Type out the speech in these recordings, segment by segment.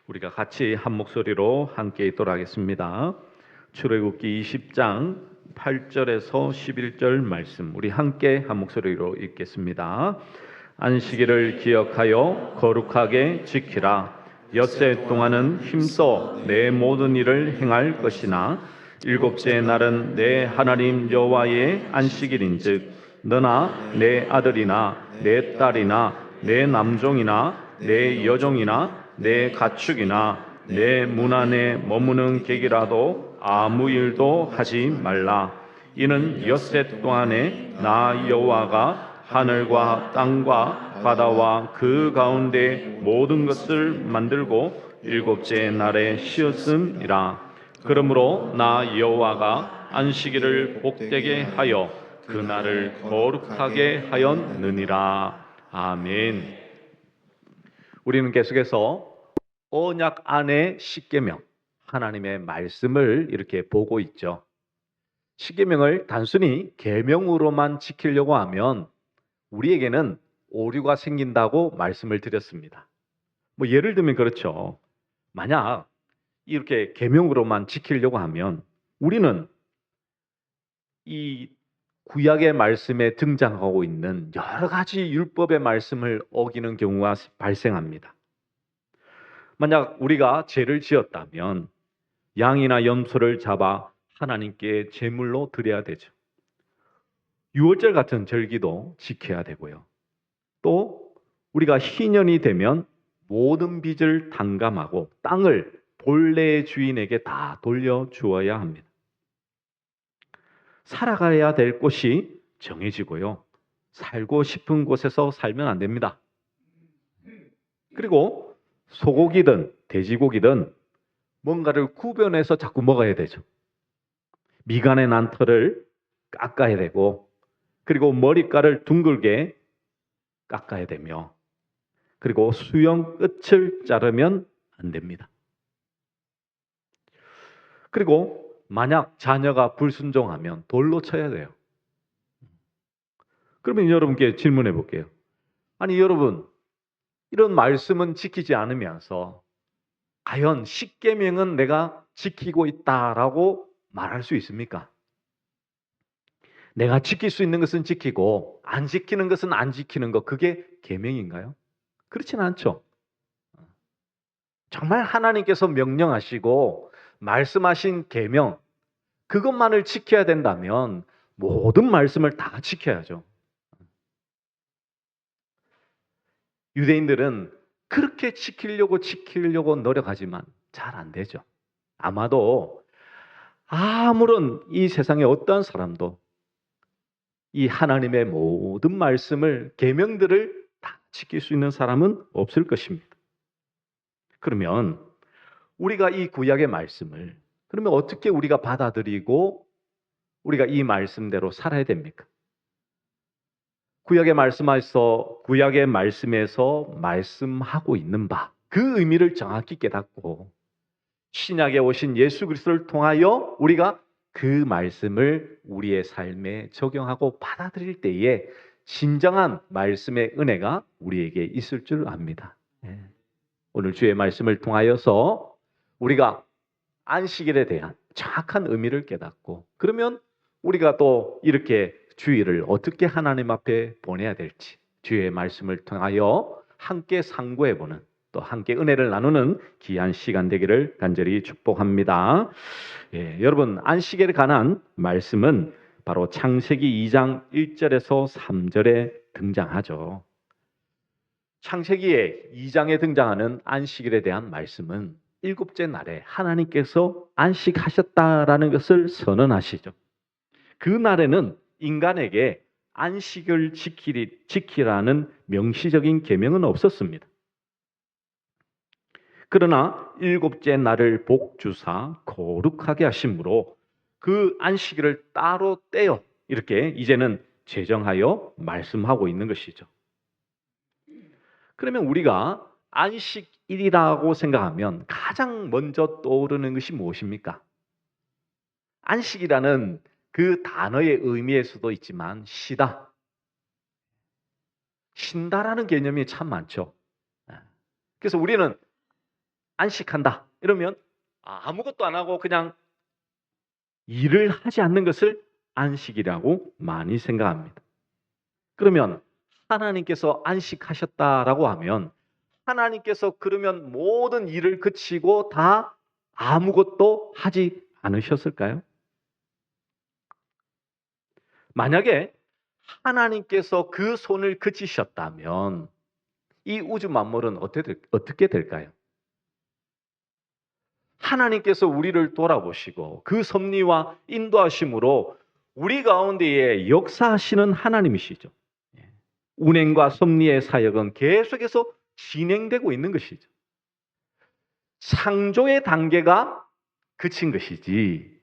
우리가 같이 한 목소리로 함께 있도록 하겠습니다. 출애굽기 20장 8절에서 11절 말씀 우리 함께 한 목소리로 읽겠습니다. 안식일을 기억하여 거룩하게 지키라. 엿새 동안은 힘써 내 모든 일을 행할 것이나 일곱째 날은 내 하나님 여호와의 안식일인즉 너나 내 아들이나 내 딸이나 내 남종이나 내 여종이나 내 가축이나 내 문 안에 머무는 객이라도 아무 일도 하지 말라. 이는 엿새 동안에 나 여호와가 하늘과 땅과 바다와 그 가운데 모든 것을 만들고 일곱째 날에 쉬었음이라. 그러므로 나 여호와가 안식일을 복되게 하여 그 날을 거룩하게 하였느니라. 아멘. 우리는 계속해서 언약 안의 십계명, 하나님의 말씀을 이렇게 보고 있죠. 십계명을 단순히 계명으로만 지키려고 하면 우리에게는 오류가 생긴다고 말씀을 드렸습니다. 예를 들면 그렇죠. 만약 이렇게 계명으로만 지키려고 하면 우리는 이 구약의 말씀에 등장하고 있는 여러 가지 율법의 말씀을 어기는 경우가 발생합니다. 만약 우리가 죄를 지었다면 양이나 염소를 잡아 하나님께 제물로 드려야 되죠. 유월절 같은 절기도 지켜야 되고요. 또 우리가 희년이 되면 모든 빚을 탕감하고 땅을 본래의 주인에게 다 돌려주어야 합니다. 살아가야 될 곳이 정해지고요. 살고 싶은 곳에서 살면 안 됩니다. 그리고 소고기든 돼지고기든 뭔가를 구별해서 자꾸 먹어야 되죠. 미간에 난 털을 깎아야 되고, 그리고 머리카락을 둥글게 깎아야 되며, 그리고 수염 끝을 자르면 안 됩니다. 그리고 만약 자녀가 불순종하면 돌로 쳐야 돼요. 그러면 여러분께 질문해 볼게요. 아니 여러분, 이런 말씀은 지키지 않으면서 과연 십계명은 내가 지키고 있다라고 말할 수 있습니까? 내가 지킬 수 있는 것은 지키고 안 지키는 것은 안 지키는 것, 그게 계명인가요? 그렇진 않죠. 정말 하나님께서 명령하시고 말씀하신 계명, 그것만을 지켜야 된다면 모든 말씀을 다 지켜야죠. 유대인들은 그렇게 지키려고 노력하지만 잘 안 되죠. 아마도 아무런 이 세상의 어떤 사람도 이 하나님의 모든 말씀을, 계명들을 다 지킬 수 있는 사람은 없을 것입니다. 그러면 우리가 이 구약의 말씀을 그러면 어떻게 우리가 받아들이고 우리가 이 말씀대로 살아야 됩니까? 구약의 말씀에서 말씀하고 있는 바, 그 의미를 정확히 깨닫고 신약에 오신 예수 그리스도를 통하여 우리가 그 말씀을 우리의 삶에 적용하고 받아들일 때에 진정한 말씀의 은혜가 우리에게 있을 줄 압니다. 오늘 주의 말씀을 통하여서 우리가 안식일에 대한 정확한 의미를 깨닫고, 그러면 우리가 또 이렇게 주일을 어떻게 하나님 앞에 보내야 될지 주의 말씀을 통하여 함께 상고해보는, 또 함께 은혜를 나누는 귀한 시간 되기를 간절히 축복합니다. 여러분, 안식일에 관한 말씀은 바로 창세기 2장 1절에서 3절에 등장하죠. 창세기의 2장에 등장하는 안식일에 대한 말씀은 일곱째 날에 하나님께서 안식하셨다라는 것을 선언하시죠. 그 날에는 인간에게 안식을 지키라는 명시적인 계명은 없었습니다. 그러나 일곱째 날을 복주사 거룩하게 하심으로 그 안식일을 따로 떼어 이렇게 이제는 제정하여 말씀하고 있는 것이죠. 그러면 우리가 안식일이라고 생각하면 가장 먼저 떠오르는 것이 무엇입니까? 안식이라는 그 단어의 의미에서도 있지만 쉬다, 쉰다라는 개념이 참 많죠. 그래서 우리는 안식한다. 이러면 아무것도 안 하고 그냥 일을 하지 않는 것을 안식이라고 많이 생각합니다. 그러면 하나님께서 안식하셨다라고 하면 하나님께서 그러면 모든 일을 그치고 다 아무것도 하지 않으셨을까요? 만약에 하나님께서 그 손을 그치셨다면 이 우주 만물은 어떻게 될까요? 하나님께서 우리를 돌아보시고 그 섭리와 인도하심으로 우리 가운데에 역사하시는 하나님이시죠. 운행과 섭리의 사역은 계속해서 진행되고 있는 것이죠. 창조의 단계가 그친 것이지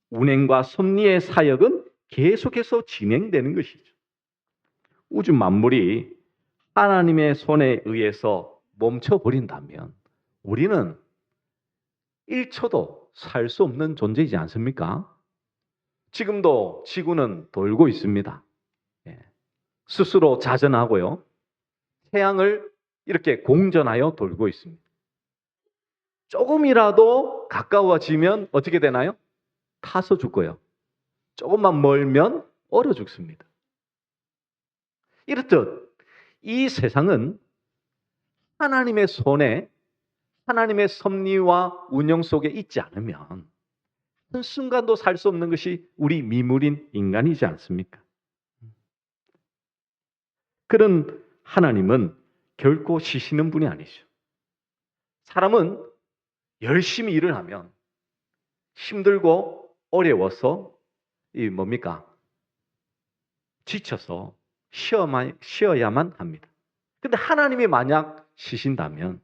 운행과 섭리의 사역은 계속해서 진행되는 것이죠. 우주 만물이 하나님의 손에 의해서 멈춰버린다면 우리는 1초도 살 수 없는 존재이지 않습니까? 지금도 지구는 돌고 있습니다. 스스로 자전하고요. 태양을 이렇게 공전하여 돌고 있습니다. 조금이라도 가까워지면 어떻게 되나요? 타서 죽고요. 조금만 멀면 얼어 죽습니다. 이렇듯 이 세상은 하나님의 손에 하나님의 섭리와 운영 속에 있지 않으면 한순간도 살 수 없는 것이 우리 미물인 인간이지 않습니까? 그런 하나님은 결코 쉬시는 분이 아니죠. 사람은 열심히 일을 하면 힘들고 어려워서 지쳐서 쉬어야만 합니다. 근데 하나님이 만약 쉬신다면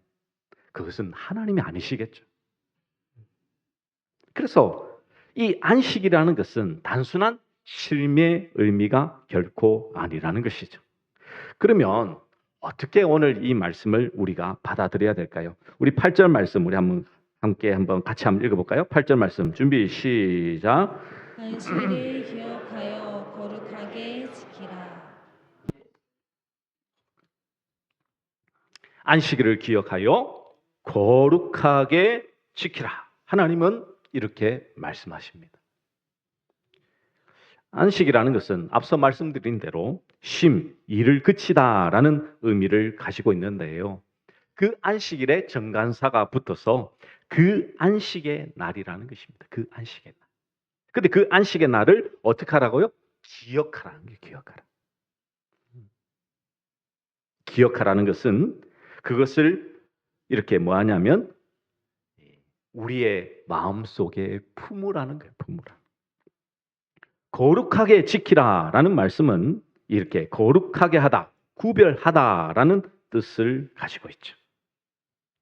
그것은 하나님이 아니시겠죠. 그래서 이 안식이라는 것은 단순한 쉼의 의미가 결코 아니라는 것이죠. 그러면 어떻게 오늘 이 말씀을 우리가 받아들여야 될까요? 우리 8절 말씀 우리 함께 같이 한번 읽어볼까요? 8절 말씀 준비 시작. 안식일을 기억하여 거룩하게 지키라. 안식일을 기억하여 거룩하게 지키라. 하나님은 이렇게 말씀하십니다. 안식이라는 것은 앞서 말씀드린 대로 쉼, 일을 그치다라는 의미를 가지고 있는데요. 그 안식일에 정간사가 붙어서 그 안식의 날이라는 것입니다. 그 안식의 날. 근데 그 안식의 날을 어떻게 하라고요? 기억하라는 게 기억하라. 기억하라는 것은 그것을 이렇게 뭐하냐면 우리의 마음속에 품으라는 거예요. 품으라. 거룩하게 지키라라는 말씀은 이렇게 거룩하게 하다, 구별하다라는 뜻을 가지고 있죠.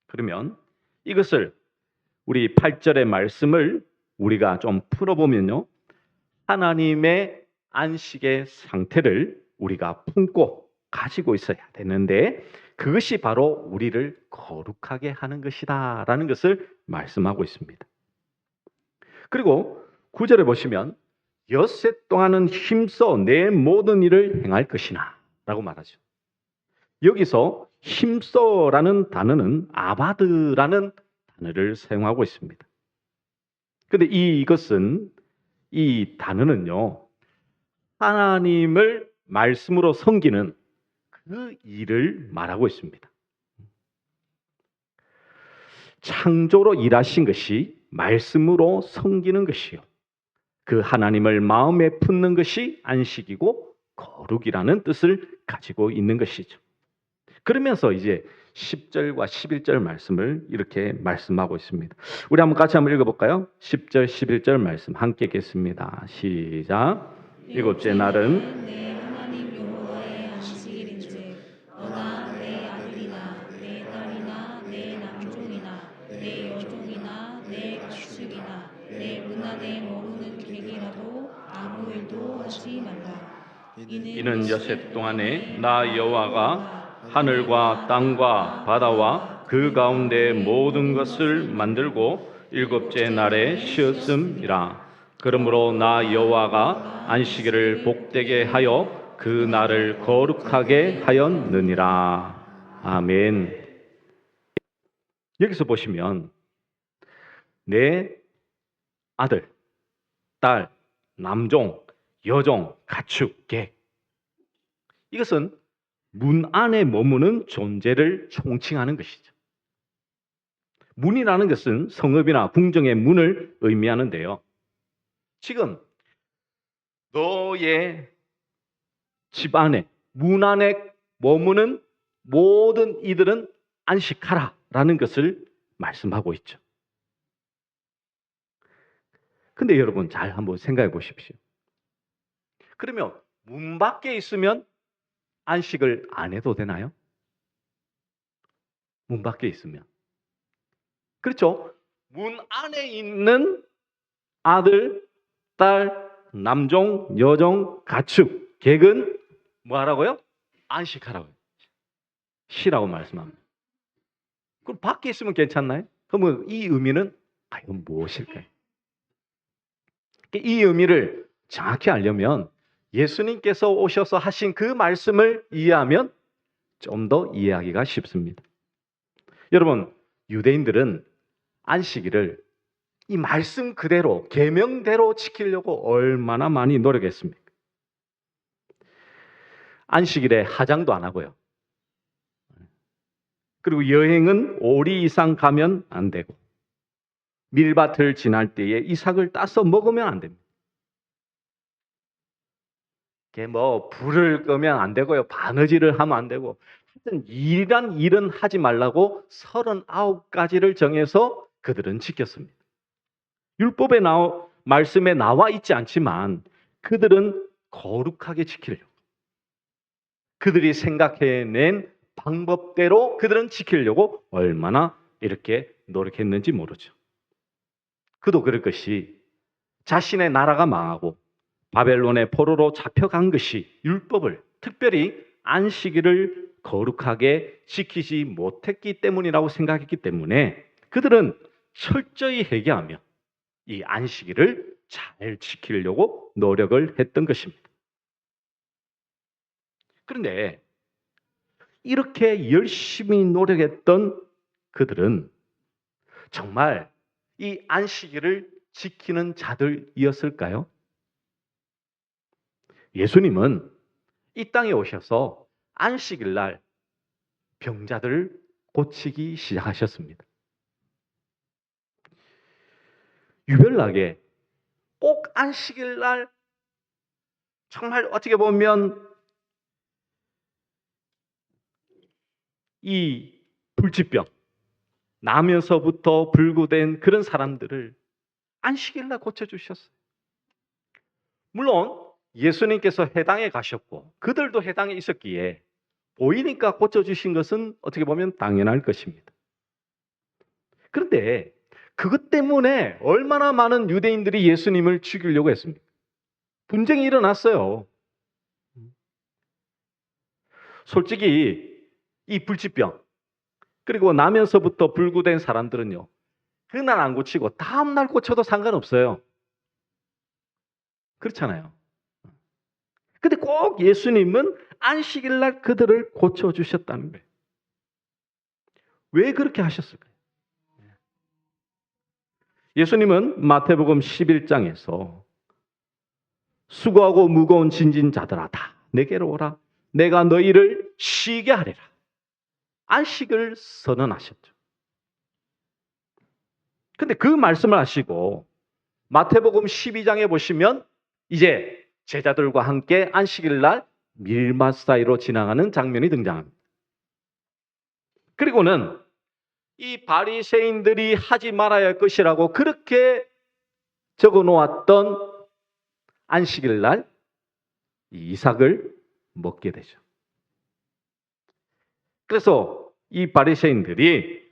그러면 이것을 우리 8절의 말씀을 우리가 좀 풀어보면요. 하나님의 안식의 상태를 우리가 품고 가지고 있어야 되는데 그것이 바로 우리를 거룩하게 하는 것이다 라는 것을 말씀하고 있습니다. 그리고 9절에 보시면 엿새 동안은 힘써 내 모든 일을 행할 것이나 라고 말하죠. 여기서 힘써라는 단어는 아바드라는 단어를 사용하고 있습니다. 그런데 이 단어는요, 하나님을 말씀으로 섬기는 그 일을 말하고 있습니다. 창조로 일하신 것이 말씀으로 섬기는 것이요. 그 하나님을 마음에 품는 것이 안식이고 거룩이라는 뜻을 가지고 있는 것이죠. 그러면서 이제 10절과 11절 말씀을 이렇게 말씀하고 있습니다. 우리 같이 한번 읽어볼까요? 10절, 11절 말씀 함께 읽겠습니다. 시작. 일곱째 날은 내 하나님 여호와의 안식일인즉 너나 내 아들이나 내 딸이나 내 남종이나 내 여종이나 내 가축이나 내 문 안에 머무는 객이라도 아무 일도 하지 말라. 이는 여섯 동안에 나 여호와가 하늘과 땅과 바다와 그 가운데 모든 것을 만들고 일곱째 날에 쉬었음이라. 그러므로 나 여호와가 안식일을 복되게 하여 그 날을 거룩하게 하였느니라. 아멘. 여기서 보시면 내 아들, 딸, 남종, 여종, 가축, 객. 이것은 문 안에 머무는 존재를 총칭하는 것이죠. 문이라는 것은 성읍이나 궁정의 문을 의미하는데요. 지금 너의 집 안에, 문 안에 머무는 모든 이들은 안식하라 라는 것을 말씀하고 있죠. 근데 여러분 잘 한번 생각해 보십시오. 그러면 문 밖에 있으면 안식을 안 해도 되나요? 문 밖에 있으면. 그렇죠? 문 안에 있는 아들, 딸, 남종, 여종, 가축, 객은 뭐 하라고요? 안식하라고요. 쉬라고 말씀합니다. 그럼 밖에 있으면 괜찮나요? 그러면 이 의미는 과연 무엇일까요? 이 의미를 정확히 알려면 예수님께서 오셔서 하신 그 말씀을 이해하면 좀 더 이해하기가 쉽습니다. 여러분, 유대인들은 안식일을 이 말씀 그대로, 계명대로 지키려고 얼마나 많이 노력했습니까? 안식일에 화장도 안 하고요. 그리고 여행은 5리 이상 가면 안 되고, 밀밭을 지날 때에 이삭을 따서 먹으면 안 됩니다. 불을 끄면 안 되고요. 바느질을 하면 안 되고, 하여튼 일이란 일은 하지 말라고 39가지를 정해서 그들은 지켰습니다. 율법에 말씀에 나와 있지 않지만 그들은 거룩하게 지키려고, 그들이 생각해낸 방법대로 그들은 지키려고 얼마나 이렇게 노력했는지 모르죠. 그도 그럴 것이 자신의 나라가 망하고 바벨론의 포로로 잡혀간 것이 율법을, 특별히 안식일을 거룩하게 지키지 못했기 때문이라고 생각했기 때문에 그들은 철저히 회개하며 이 안식일을 잘 지키려고 노력을 했던 것입니다. 그런데 이렇게 열심히 노력했던 그들은 정말 이 안식일을 지키는 자들이었을까요? 예수님은 이 땅에 오셔서 안식일 날 병자들을 고치기 시작하셨습니다. 유별나게 꼭 안식일 날 정말 어떻게 보면 이 불치병, 나면서부터 불구된 그런 사람들을 안식일 날 고쳐주셨어요. 물론 예수님께서 해당에 가셨고 그들도 해당에 있었기에 보이니까 고쳐주신 것은 어떻게 보면 당연할 것입니다. 그런데 그것 때문에 얼마나 많은 유대인들이 예수님을 죽이려고 했습니까? 분쟁이 일어났어요. 솔직히 이 불치병, 그리고 나면서부터 불구된 사람들은요, 그날 안 고치고 다음날 고쳐도 상관없어요. 그렇잖아요. 근데 꼭 예수님은 안식일 날 그들을 고쳐주셨다는 거예요. 왜 그렇게 하셨을까요? 예수님은 마태복음 11장에서 수고하고 무거운 짐진 자들아 다 내게로 오라. 내가 너희를 쉬게 하리라. 안식을 선언하셨죠. 근데 그 말씀을 하시고 마태복음 12장에 보시면 이제 제자들과 함께 안식일 날 밀밭 사이로 지나가는 장면이 등장합니다. 그리고는 이 바리새인들이 하지 말아야 할 것이라고 그렇게 적어 놓았던 안식일 날 이삭을 먹게 되죠. 그래서 이 바리새인들이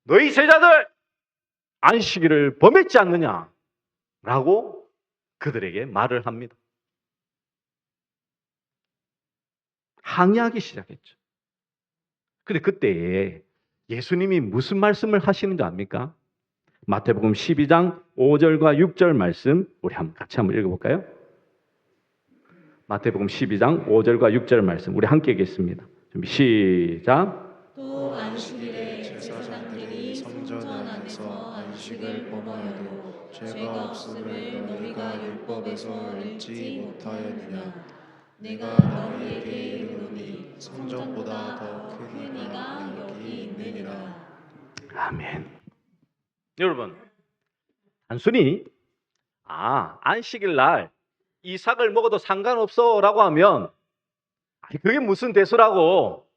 너희 제자들 안식일을 범했지 않느냐라고 그들에게 말을 합니다. 항의하기 시작했죠. 근데 그때에 예수님이 무슨 말씀을 하시는 줄 압니까? 마태복음 12장 5절과 6절 말씀 우리 같이 한번 읽어볼까요? 마태복음 12장 5절과 6절 말씀 우리 함께 읽겠습니다. 준비 시작. 또 안식일에 제사장 제사장들이 성전 안에서 안식을 범하여도 죄가 없음을 너희가 율법에서 읽지 못하였느냐. 내가 너희에게 이르노니 성전보다 더 큰 이가 여기 있느니라. 아멘. 여러분, 단순히 안식일 날 이삭을 먹어도 상관없어라고 하면 그게 무슨 대수라고,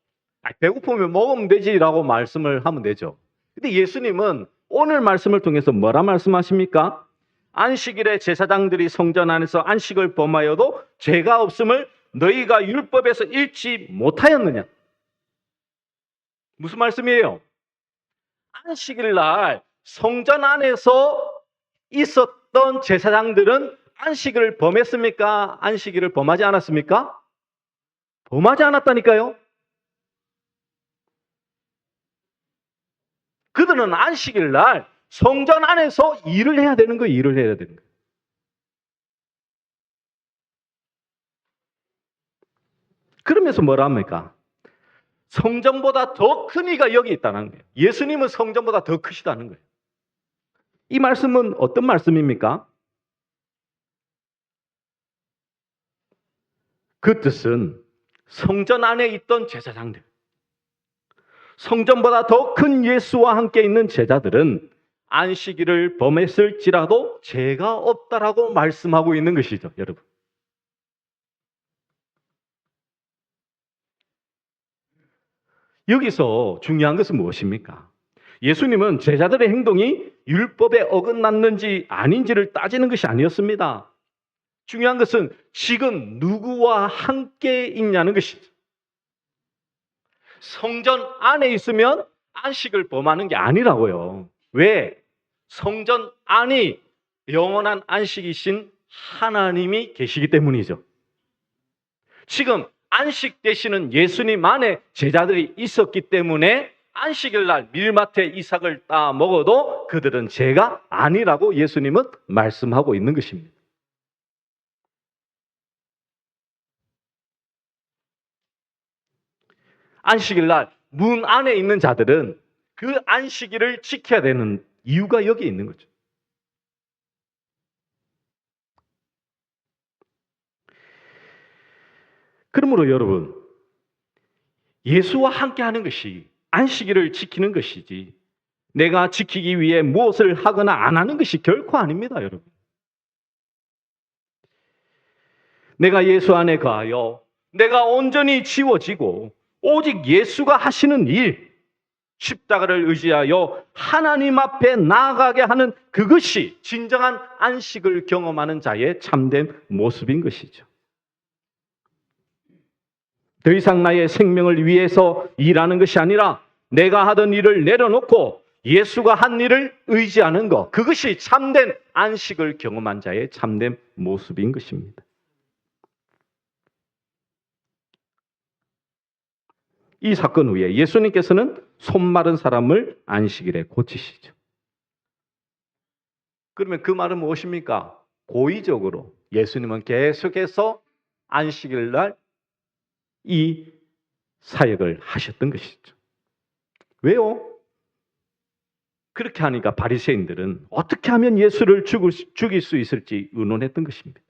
배고프면 먹으면 되지라고 말씀을 하면 되죠. 근데 예수님은 오늘 말씀을 통해서 뭐라 말씀하십니까? 안식일에 제사장들이 성전 안에서 안식을 범하여도 죄가 없음을 너희가 율법에서 읽지 못하였느냐? 무슨 말씀이에요? 안식일 날 성전 안에서 있었던 제사장들은 안식일을 범했습니까? 안식일을 범하지 않았습니까? 범하지 않았다니까요. 그들은 안식일 날 성전 안에서 일을 해야 되는 거예요. 일을 해야 되는 거예요. 그러면서 뭐라 합니까? 성전보다 더 큰 이가 여기 있다는 거예요. 예수님은 성전보다 더 크시다는 거예요. 이 말씀은 어떤 말씀입니까? 그 뜻은 성전 안에 있던 제사장들, 성전보다 더 큰 예수와 함께 있는 제자들은 안식일을 범했을지라도 죄가 없다라고 말씀하고 있는 것이죠, 여러분. 여기서 중요한 것은 무엇입니까? 예수님은 제자들의 행동이 율법에 어긋났는지 아닌지를 따지는 것이 아니었습니다. 중요한 것은 지금 누구와 함께 있냐는 것이죠. 성전 안에 있으면 안식을 범하는 게 아니라고요. 왜? 성전 안이 영원한 안식이신 하나님이 계시기 때문이죠. 지금 안식 되시는 예수님 안에 제자들이 있었기 때문에 안식일 날 밀밭에 이삭을 따 먹어도 그들은 죄가 아니라고 예수님은 말씀하고 있는 것입니다. 안식일 날 문 안에 있는 자들은 그 안식일을 지켜야 되는 이유가 여기 있는 거죠. 그러므로 여러분, 예수와 함께 하는 것이 안식일을 지키는 것이지 내가 지키기 위해 무엇을 하거나 안 하는 것이 결코 아닙니다, 여러분. 내가 예수 안에 거하여 내가 온전히 지워지고 오직 예수가 하시는 일, 십자가를 의지하여 하나님 앞에 나아가게 하는 그것이 진정한 안식을 경험하는 자의 참된 모습인 것이죠. 더 이상 나의 생명을 위해서 일하는 것이 아니라 내가 하던 일을 내려놓고 예수가 한 일을 의지하는 것, 그것이 참된 안식을 경험한 자의 참된 모습인 것입니다. 이 사건 후에 예수님께서는 손 마른 사람을 안식일에 고치시죠. 그러면 그 말은 무엇입니까? 고의적으로 예수님은 계속해서 안식일 날 이 사역을 하셨던 것이죠. 왜요? 그렇게 하니까 바리새인들은 어떻게 하면 예수를 죽일 수 있을지 의논했던 것입니다.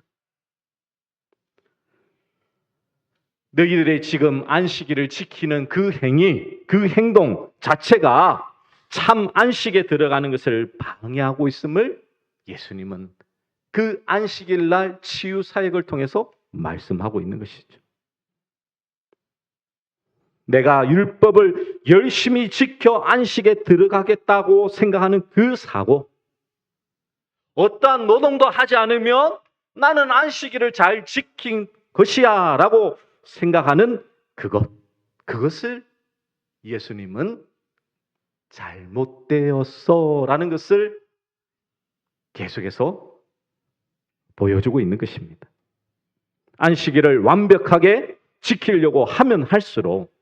너희들의 지금 안식일을 지키는 그 행위, 그 행동 자체가 참 안식에 들어가는 것을 방해하고 있음을 예수님은 그 안식일 날 치유 사역을 통해서 말씀하고 있는 것이죠. 내가 율법을 열심히 지켜 안식에 들어가겠다고 생각하는 그 사고, 어떠한 노동도 하지 않으면 나는 안식일을 잘 지킨 것이야 라고 생각하는 그것을 예수님은 잘못되었어 라는 것을 계속해서 보여주고 있는 것입니다. 안식일을 완벽하게 지키려고 하면 할수록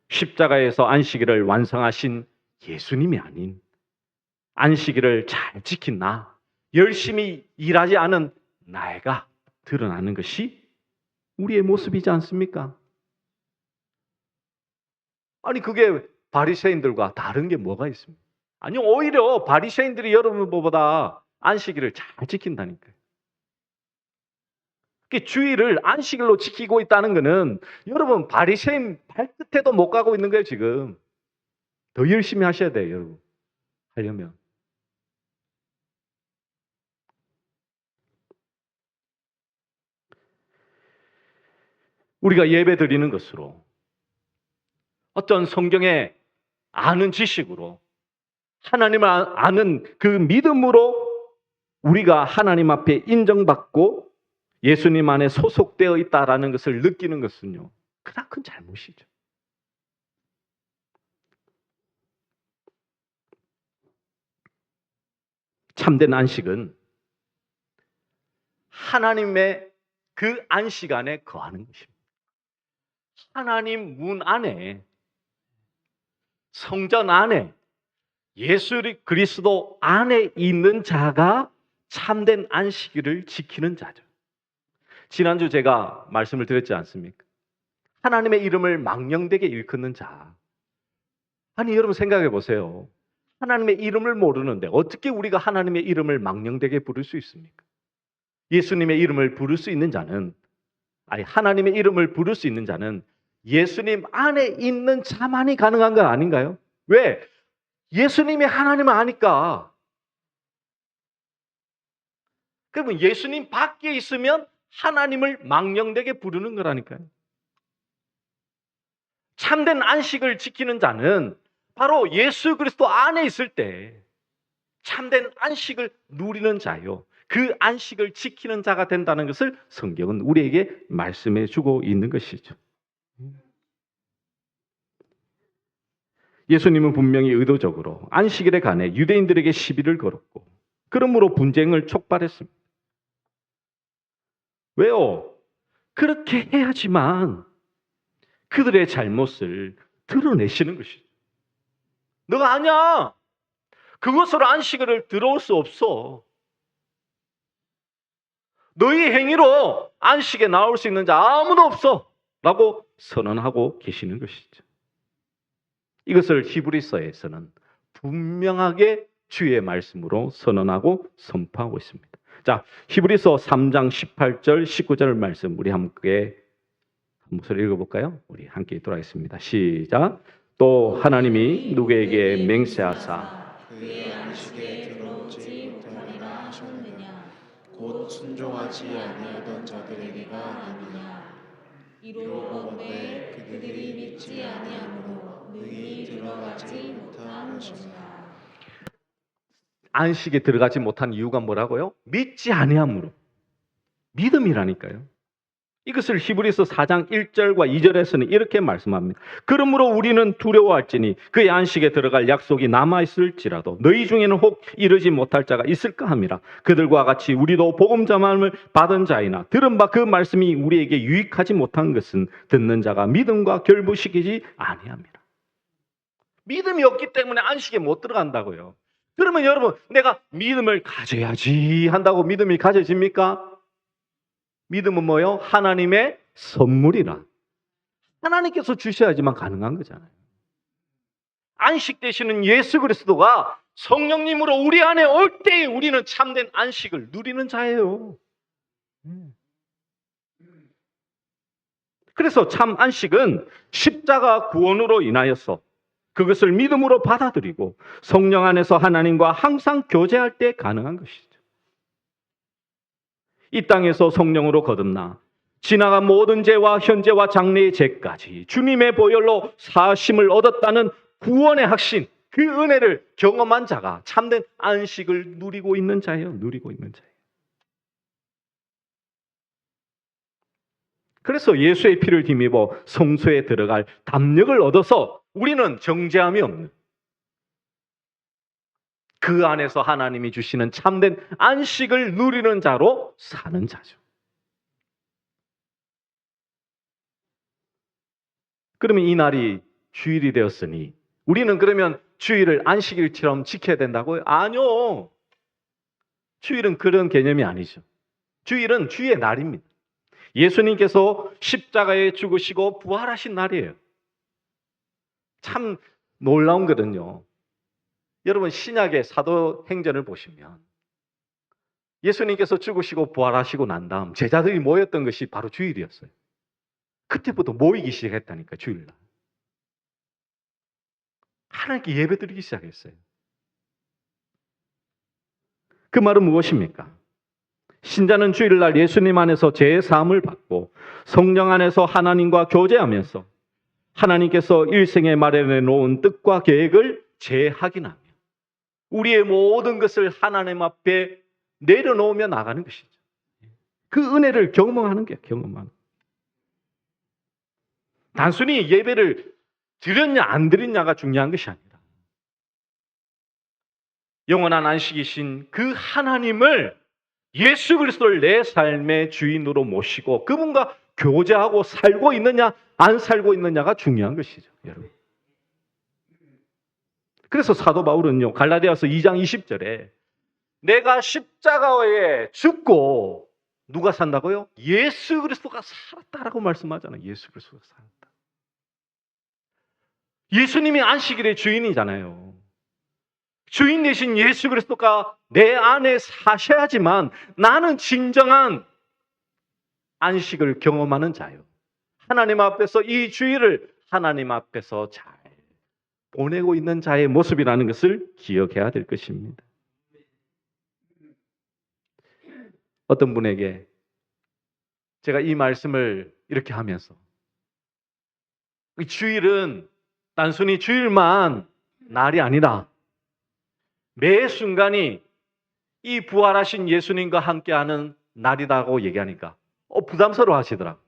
십자가에서 안식일을 완성하신 예수님이 아닌 안식일을 잘 지킨 나, 열심히 일하지 않은 나가 드러나는 것이 우리의 모습이지 않습니까? 아니 그게 바리새인들과 다른 게 뭐가 있습니까? 아니요, 오히려 바리새인들이 여러분보다 안식일을 잘 지킨다니까요. 주일을 안식일로 지키고 있다는 것은 여러분 바리새인 발끝에도 못 가고 있는 거예요, 지금. 더 열심히 하셔야 돼요, 여러분. 하려면. 우리가 예배 드리는 것으로 어떤 성경에 아는 지식으로 하나님을 아는 그 믿음으로 우리가 하나님 앞에 인정받고 예수님 안에 소속되어 있다라는 것을 느끼는 것은요, 그냥 큰 잘못이죠. 참된 안식은 하나님의 그 안식 안에 거하는 것입니다. 하나님 문 안에, 성전 안에, 예수 그리스도 안에 있는 자가 참된 안식일을 지키는 자죠. 지난주 제가 말씀을 드렸지 않습니까? 하나님의 이름을 망령되게 일컫는 자. 아니, 여러분 생각해 보세요. 하나님의 이름을 모르는데 어떻게 우리가 하나님의 이름을 망령되게 부를 수 있습니까? 예수님의 이름을 부를 수 있는 자는, 아니 하나님의 이름을 부를 수 있는 자는 예수님 안에 있는 자만이 가능한 건 아닌가요? 왜? 예수님이 하나님을 아니까. 그러면 예수님 밖에 있으면 하나님을 망령되게 부르는 거라니까요. 참된 안식을 지키는 자는 바로 예수 그리스도 안에 있을 때 참된 안식을 누리는 자요. 그 안식을 지키는 자가 된다는 것을 성경은 우리에게 말씀해 주고 있는 것이죠. 예수님은 분명히 의도적으로 안식일에 관해 유대인들에게 시비를 걸었고 그러므로 분쟁을 촉발했습니다. 왜요? 그렇게 해야지만 그들의 잘못을 드러내시는 것이죠. 너가 아니야. 그것으로 안식일을 들어올 수 없어. 너희 행위로 안식에 나올 수 있는 자 아무도 없어. 라고 선언하고 계시는 것이죠. 이것을 히브리서에서는 분명하게 주의 말씀으로 선언하고 선포하고 있습니다. 자, 히브리서 3장 18절, 19절 말씀 우리 함께 한 목소리 읽어볼까요? 우리 함께 읽도록 하겠습니다. 시작. 또 하나님이 누구에게 맹세하사 그의 안식에 들어오지 못하리라 하셨느냐? 곧 순종하지 아니하던 자들에게가 아니냐. 이로본데 그들이 믿지 아니함으로 능히 들어가지 못한 것이라. 안식에 들어가지 못한 이유가 뭐라고요? 믿지 아니함으로. 믿음이라니까요. 이것을 히브리서 4장 1절과 2절에서는 이렇게 말씀합니다. 그러므로 우리는 두려워할지니 그의 안식에 들어갈 약속이 남아있을지라도 너희 중에는 혹 이르지 못할 자가 있을까 함이라. 그들과 같이 우리도 복음 전함을 받은 자이나 들은 바 그 말씀이 우리에게 유익하지 못한 것은 듣는 자가 믿음과 결부시키지 아니함이라. 믿음이 없기 때문에 안식에 못 들어간다고요. 그러면 여러분, 내가 믿음을 가져야지 한다고 믿음이 가져집니까? 믿음은 뭐요? 하나님의 선물이라. 하나님께서 주셔야지만 가능한 거잖아요. 안식 되시는 예수 그리스도가 성령님으로 우리 안에 올 때 우리는 참된 안식을 누리는 자예요. 그래서 참 안식은 십자가 구원으로 인하여서 그것을 믿음으로 받아들이고 성령 안에서 하나님과 항상 교제할 때 가능한 것이죠. 이 땅에서 성령으로 거듭나 지나간 모든 죄와 현재와 장래의 죄까지 주님의 보혈로 사심을 얻었다는 구원의 확신, 그 은혜를 경험한 자가 참된 안식을 누리고 있는 자예요. 누리고 있는 자예요. 그래서 예수의 피를 힘입어 성소에 들어갈 담력을 얻어서 우리는 정죄함이 없는, 그 안에서 하나님이 주시는 참된 안식을 누리는 자로 사는 자죠. 그러면 이 날이 주일이 되었으니 우리는 그러면 주일을 안식일처럼 지켜야 된다고요? 아니요. 주일은 그런 개념이 아니죠. 주일은 주의 날입니다. 예수님께서 십자가에 죽으시고 부활하신 날이에요. 참 놀라운 거는요. 여러분 신약의 사도행전을 보시면 예수님께서 죽으시고 부활하시고 난 다음 제자들이 모였던 것이 바로 주일이었어요. 그때부터 모이기 시작했다니까, 주일날. 하나님께 예배드리기 시작했어요. 그 말은 무엇입니까? 신자는 주일날 예수님 안에서 제사함을 받고 성령 안에서 하나님과 교제하면서 하나님께서 일생에 마련해 놓은 뜻과 계획을 재확인하며 우리의 모든 것을 하나님 앞에 내려놓으며 나가는 것이죠. 그 은혜를 경험하는 게 경험하는. 단순히 예배를 드렸냐 안 드렸냐가 중요한 것이 아니라 영원한 안식이신 그 하나님을 예수 그리스도를 내 삶의 주인으로 모시고 그분과 교제하고 살고 있느냐 안 살고 있느냐가 중요한 것이죠, 여러분. 그래서 사도 바울은요, 갈라디아서 2장 20절에 내가 십자가에 죽고 누가 산다고요? 예수 그리스도가 살았다라고 말씀하잖아요. 예수 그리스도가 살았다. 예수님이 안식일의 주인이잖아요. 주인 되신 예수 그리스도가 내 안에 사셔야지만 나는 진정한 안식을 경험하는 자요. 하나님 앞에서 이 주일을 하나님 앞에서 잘 보내고 있는 자의 모습이라는 것을 기억해야 될 것입니다. 어떤 분에게 제가 이 말씀을 이렇게 하면서 이 주일은 단순히 주일만 날이 아니라 매 순간이 이 부활하신 예수님과 함께하는 날이라고 얘기하니까 부담스러워 하시더라고요.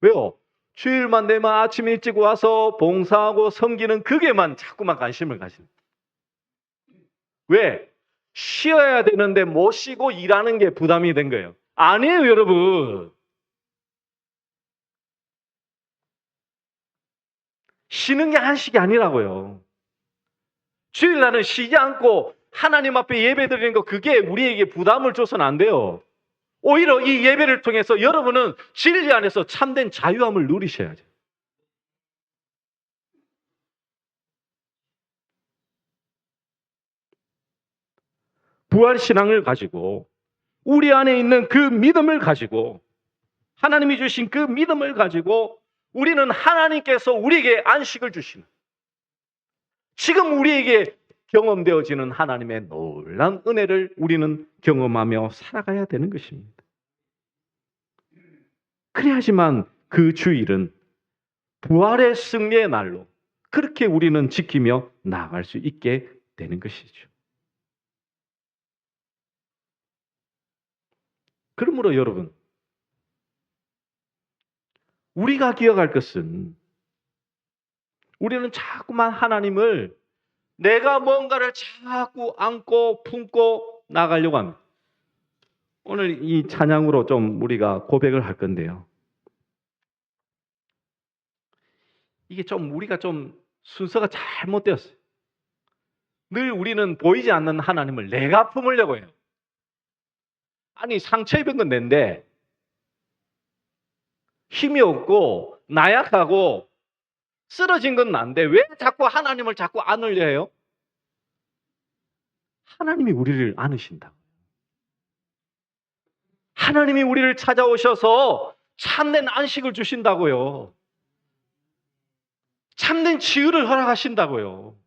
왜요? 주일만 되면 아침 일찍 와서 봉사하고 섬기는 그게만 자꾸만 관심을 가시는. 왜? 쉬어야 되는데 못 쉬고 일하는 게 부담이 된 거예요. 아니에요, 여러분. 쉬는 게 안식이 아니라고요. 주일날은 쉬지 않고 하나님 앞에 예배드리는 거 그게 우리에게 부담을 줘서는 안 돼요. 오히려 이 예배를 통해서 여러분은 진리 안에서 참된 자유함을 누리셔야죠. 부활신앙을 가지고 우리 안에 있는 그 믿음을 가지고 하나님이 주신 그 믿음을 가지고 우리는 하나님께서 우리에게 안식을 주시는 지금 우리에게 경험되어지는 하나님의 놀라운 은혜를 우리는 경험하며 살아가야 되는 것입니다. 그래야지만 그 주일은 부활의 승리의 날로 그렇게 우리는 지키며 나아갈 수 있게 되는 것이죠. 그러므로 여러분, 우리가 기억할 것은 우리는 자꾸만 하나님을 내가 뭔가를 자꾸 안고 품고 나가려고 합니다. 오늘 이 찬양으로 좀 우리가 고백을 할 건데요. 이게 좀 우리가 좀 순서가 잘못되었어요. 늘 우리는 보이지 않는 하나님을 내가 품으려고 해요. 아니 상처 입은 건 낸데 힘이 없고 나약하고 쓰러진 건 난데 왜 자꾸 하나님을 자꾸 안으려 해요? 하나님이 우리를 안으신다. 하나님이 우리를 찾아오셔서 참된 안식을 주신다고요. 참된 치유를 허락하신다고요.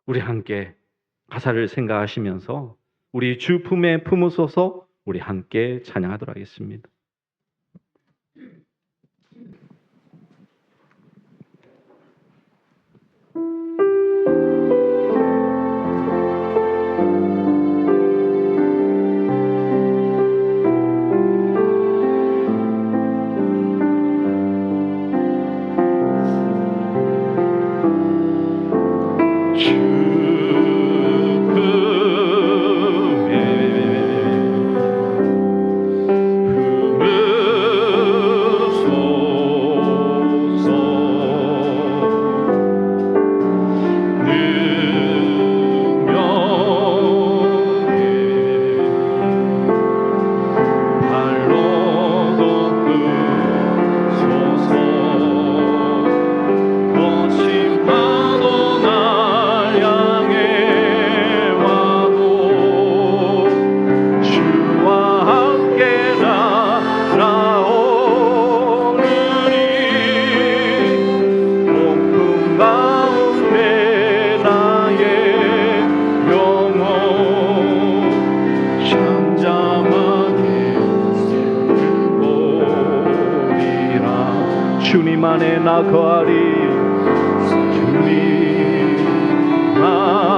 우리 함께 가사를 생각하시면서 우리 주 품에 품으소서 우리 함께 찬양하도록 하겠습니다. 주님 안에 나 거하리 주님 안에